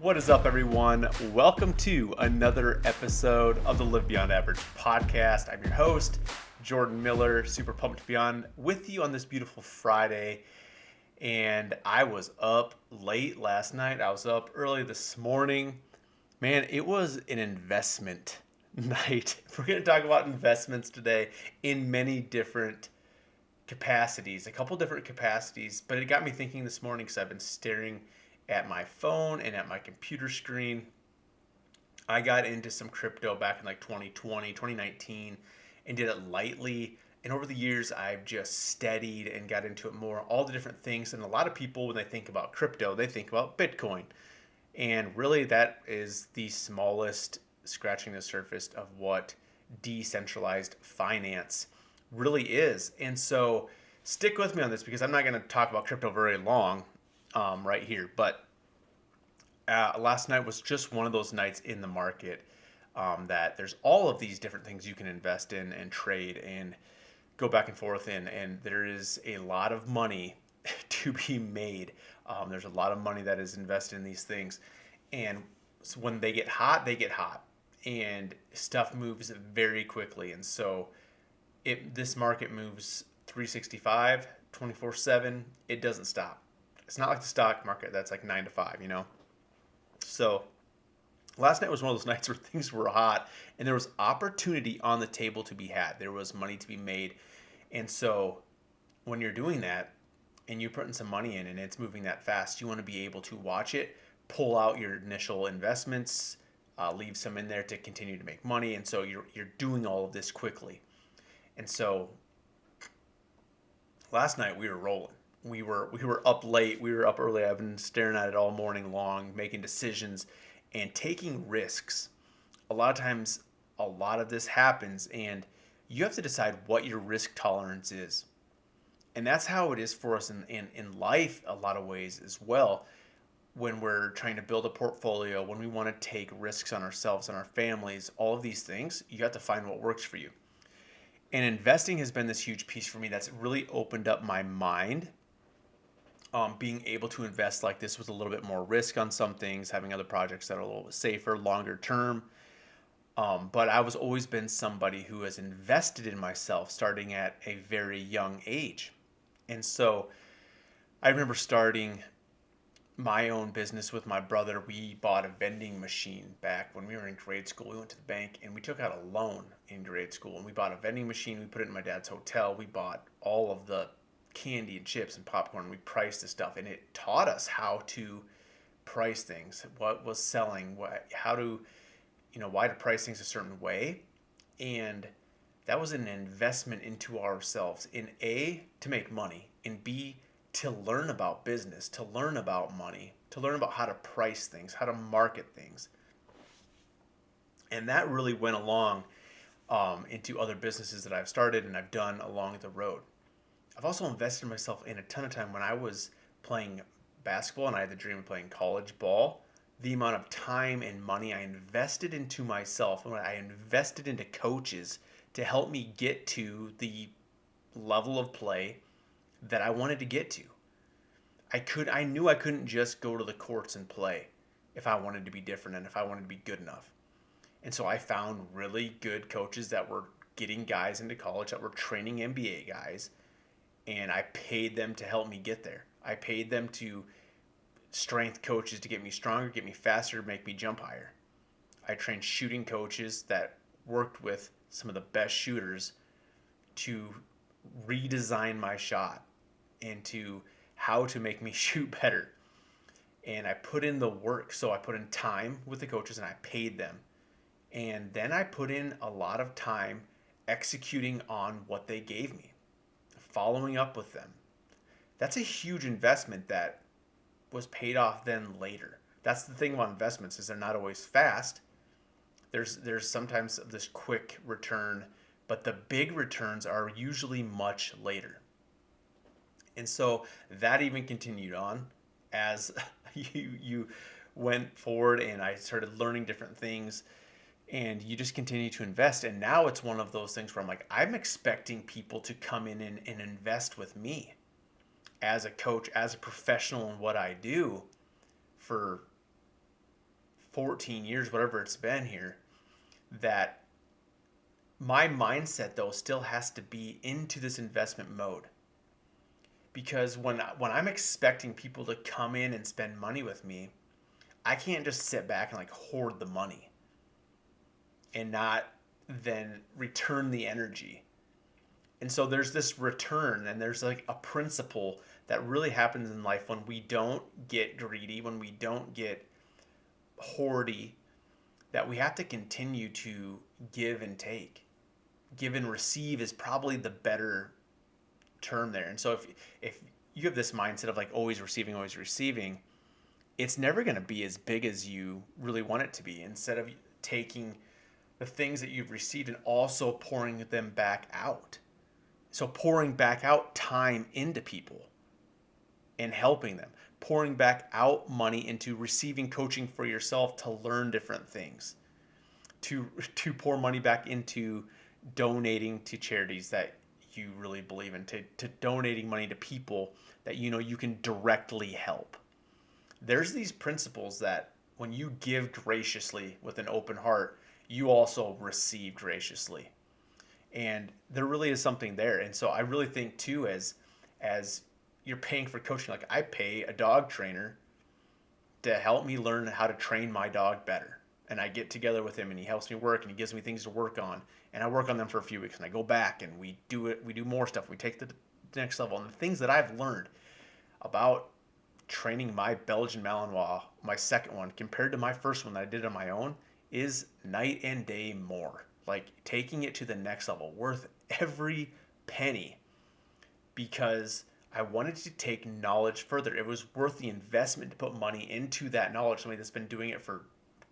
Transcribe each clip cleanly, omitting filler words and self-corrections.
What is up, everyone? Welcome to another episode of the Live Beyond Average podcast. I'm your host, Jordan Miller. Super pumped to be on with you on this beautiful Friday. And I was up late last night. I was up early this morning. Man, it was an investment night. We're going to talk about investments today in many different capacities, a couple different capacities, but it got me thinking this morning because I've been staring at my phone and at my computer screen. I got into some crypto back in like 2020, 2019 and did it lightly. And over the years, I've just steadied and got into it more, all the different things. And a lot of people, when they think about crypto, they think about Bitcoin. And really, that is the smallest scratching the surface of what decentralized finance really is. And so stick with me on this because I'm not going to talk about crypto very long right here. But last night was just one of those nights in the market that there's all of these different things you can invest in and trade and go back and forth in. And there is a lot of money to be made. There's a lot of money that is invested in these things. And so when they get hot, they get hot. And stuff moves very quickly. And so this market moves 365, 24/7. It doesn't stop. It's not like the stock market that's like 9 to 5, you know? So last night was one of those nights where things were hot and there was opportunity on the table to be had. There was money to be made. And so when you're doing that and you're putting some money in and it's moving that fast, you want to be able to watch it, pull out your initial investments, leave some in there to continue to make money. And so you're doing all of this quickly. And so last night we were rolling. We were up late. We were up early. I've been staring at it all morning long, making decisions and taking risks. A lot of times, a lot of this happens, and you have to decide what your risk tolerance is. And that's how it is for us in life, a lot of ways as well. When we're trying to build a portfolio, when we want to take risks on ourselves and our families, all of these things, you have to find what works for you. And investing has been this huge piece for me that's really opened up my mind. Being able to invest like this with a little bit more risk on some things, having other projects that are a little bit safer, longer term. But I was always been somebody who has invested in myself starting at a very young age. And so I remember starting my own business with my brother. We bought a vending machine back when we were in grade school. We went to the bank and we took out a loan in grade school and we bought a vending machine. We put it in my dad's hotel. We bought all of the candy and chips and popcorn. We priced the stuff and it taught us how to price things, what was selling, how to, why to price things a certain way. And that was an investment into ourselves in A, to make money, and B, to learn about business, to learn about money, to learn about how to price things, how to market things. And that really went along into other businesses that I've started and I've done along the road. I've also invested myself in a ton of time when I was playing basketball and I had the dream of playing college ball. The amount of time and money I invested into myself, and I invested into coaches to help me get to the level of play that I wanted to get to. I knew I couldn't just go to the courts and play if I wanted to be different and if I wanted to be good enough. And so I found really good coaches that were getting guys into college, that were training NBA guys, and I paid them to help me get there. I paid them to strength coaches to get me stronger, get me faster, make me jump higher. I trained shooting coaches that worked with some of the best shooters to redesign my shot and to how to make me shoot better. And I put in the work. So I put in time with the coaches and I paid them. And then I put in a lot of time executing on what they gave me, following up with them. That's a huge investment that was paid off then later. That's the thing about investments, is they're not always fast. There's sometimes this quick return, but the big returns are usually much later. And so that even continued on as you went forward and I started learning different things, and you just continue to invest. And now it's one of those things where I'm like, I'm expecting people to come in and invest with me as a coach, as a professional in what I do for 14 years, whatever it's been here, that my mindset though still has to be into this investment mode. Because when I'm expecting people to come in and spend money with me, I can't just sit back and like hoard the money and not then return the energy. And so there's this return, and there's like a principle that really happens in life when we don't get greedy, when we don't get hoardy, that we have to continue to give and take. Give and receive is probably the better term there. And so if you have this mindset of like always receiving, it's never going to be as big as you really want it to be. Instead of taking the things that you've received and also pouring them back out. So pouring back out time into people and helping them, pouring back out money into receiving coaching for yourself to learn different things, to pour money back into donating to charities that you really believe in, to donating money to people that you know you can directly help. There's these principles that when you give graciously with an open heart, you also receive graciously. And there really is something there. And so I really think too, as you're paying for coaching, like I pay a dog trainer to help me learn how to train my dog better. And I get together with him and he helps me work and he gives me things to work on. And I work on them for a few weeks and I go back and we do more stuff. We take the next level. And the things that I've learned about training my Belgian Malinois, my second one, compared to my first one that I did on my own, is night and day more. Like taking it to the next level, worth every penny, because I wanted to take knowledge further. It was worth the investment to put money into that knowledge, somebody that's been doing it for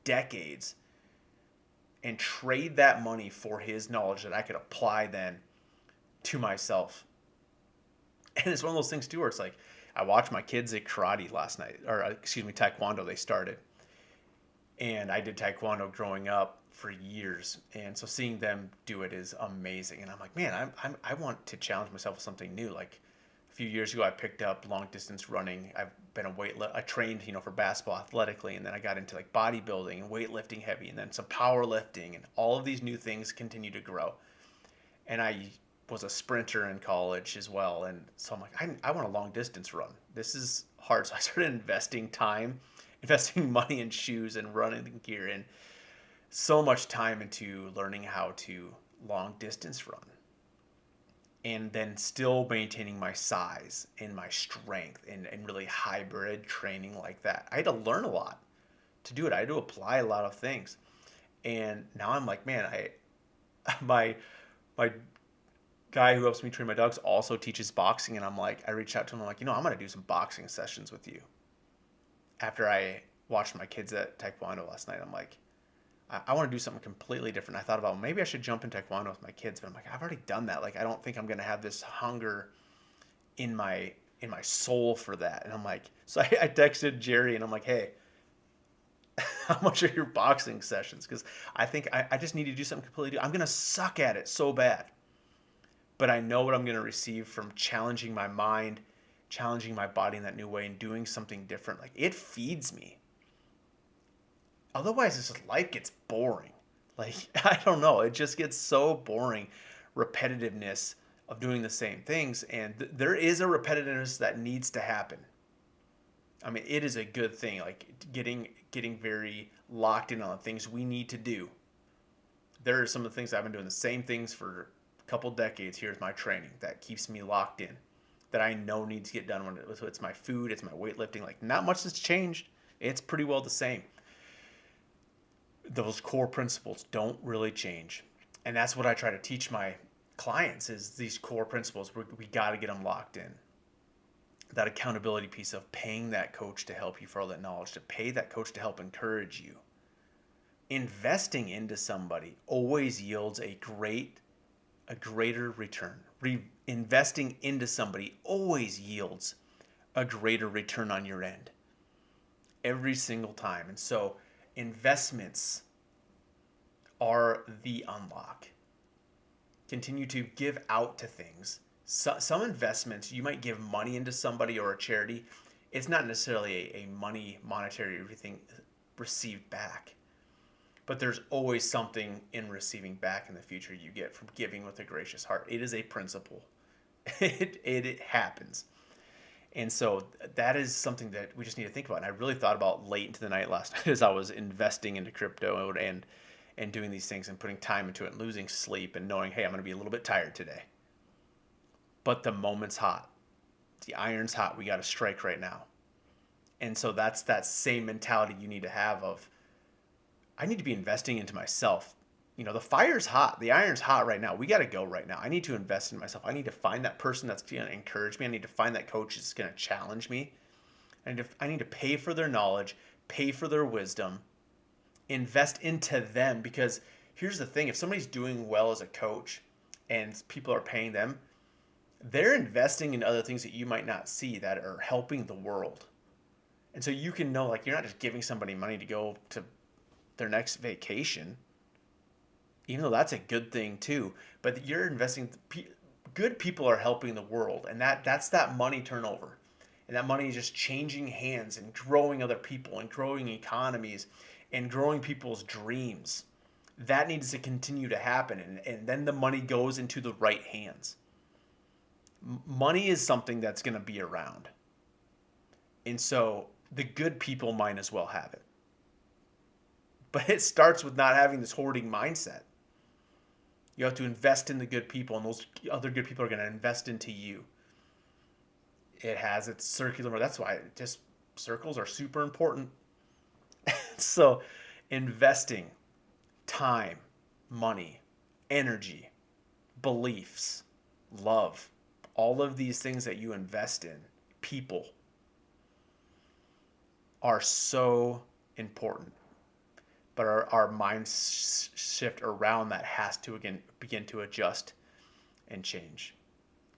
decades, and trade that money for his knowledge that I could apply then to myself. And it's one of those things too where it's like, I watched my kids at karate last night, or excuse me, Taekwondo, they started. And I did Taekwondo growing up for years. And so seeing them do it is amazing. And I'm like, man, I want to challenge myself with something new. Like a few years ago, I picked up long distance running. I've been I trained, for basketball athletically. And then I got into like bodybuilding and weightlifting heavy and then some powerlifting, and all of these new things continue to grow. And I was a sprinter in college as well. And so I'm like, I want a long distance run. This is hard. So I started investing money in shoes and running gear, and so much time into learning how to long distance run. And then still maintaining my size and my strength and really hybrid training like that. I had to learn a lot to do it. I had to apply a lot of things. And now I'm like, man, my guy who helps me train my dogs also teaches boxing, and I reached out to him. I'm like, I'm gonna do some boxing sessions with you. After I watched my kids at Taekwondo last night, I'm like, I want to do something completely different. I thought about maybe I should jump in Taekwondo with my kids, but I'm like, I've already done that. Like, I don't think I'm gonna have this hunger in my soul for that. And I'm like, so I texted Jerry and I'm like, hey, how much are your boxing sessions? Because I think I just need to do something completely new. I'm gonna suck at it so bad, but I know what I'm gonna receive from challenging my mind, challenging my body in that new way, and doing something different. Like, it feeds me. Otherwise, it's just life gets boring. Like, I don't know. It just gets so boring. Repetitiveness of doing the same things. And there is a repetitiveness that needs to happen. I mean, it is a good thing. Like, getting very locked in on the things we need to do. There are some of the things I've been doing the same things for a couple decades. Here's my training that keeps me locked in, that I know needs to get done. So it's my food, it's my weightlifting. Like, not much has changed. It's pretty well the same. Those core principles don't really change. And that's what I try to teach my clients, is these core principles. We got to get them locked in. That accountability piece of paying that coach to help you for all that knowledge, to pay that coach to help encourage you. Investing into somebody always yields a greater return. Investing into somebody always yields a greater return on your end. Every single time. And so investments are the unlock. Continue to give out to things. Some investments, you might give money into somebody or a charity. It's not necessarily a monetary everything receive back. But there's always something in receiving back in the future you get from giving with a gracious heart. It is a principle. It happens. And so that is something that we just need to think about. And I really thought about late into the night last night as I was investing into crypto and doing these things and putting time into it and losing sleep and knowing, hey, I'm going to be a little bit tired today. But the moment's hot. The iron's hot. We got to strike right now. And so that's that same mentality you need to have of, I need to be investing into myself. You know, the fire's hot. The iron's hot right now. We got to go right now. I need to invest in myself. I need to find that person that's going to encourage me. I need to find that coach that's going to challenge me. I need to pay for their knowledge, pay for their wisdom, invest into them. Because here's the thing. If somebody's doing well as a coach and people are paying them, they're investing in other things that you might not see that are helping the world. And so you can know, like, you're not just giving somebody money to go to their next vacation, even though that's a good thing too. But you're investing, good people are helping the world. And that's that money turnover. And that money is just changing hands and growing other people and growing economies and growing people's dreams. That needs to continue to happen. And then the money goes into the right hands. Money is something that's going to be around. And so the good people might as well have it. But it starts with not having this hoarding mindset. You have to invest in the good people, and those other good people are going to invest into you. It has its circular. That's why just circles are super important. So investing time, money, energy, beliefs, love, all of these things that you invest in, people, are so important. But our mind shift around that has to, again, begin to adjust and change.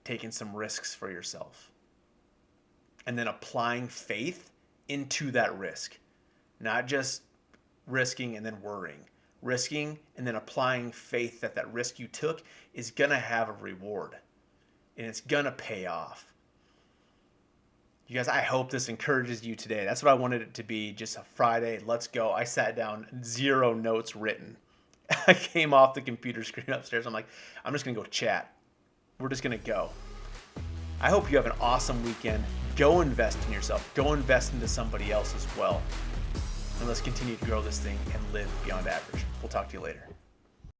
Taking some risks for yourself. And then applying faith into that risk. Not just risking and then worrying. Risking and then applying faith that that risk you took is going to have a reward. And it's going to pay off. You guys, I hope this encourages you today. That's what I wanted it to be. Just a Friday. Let's go. I sat down, 0 notes written. I came off the computer screen upstairs. I'm like, I'm just going to go chat. We're just going to go. I hope you have an awesome weekend. Go invest in yourself. Go invest into somebody else as well. And let's continue to grow this thing and live beyond average. We'll talk to you later.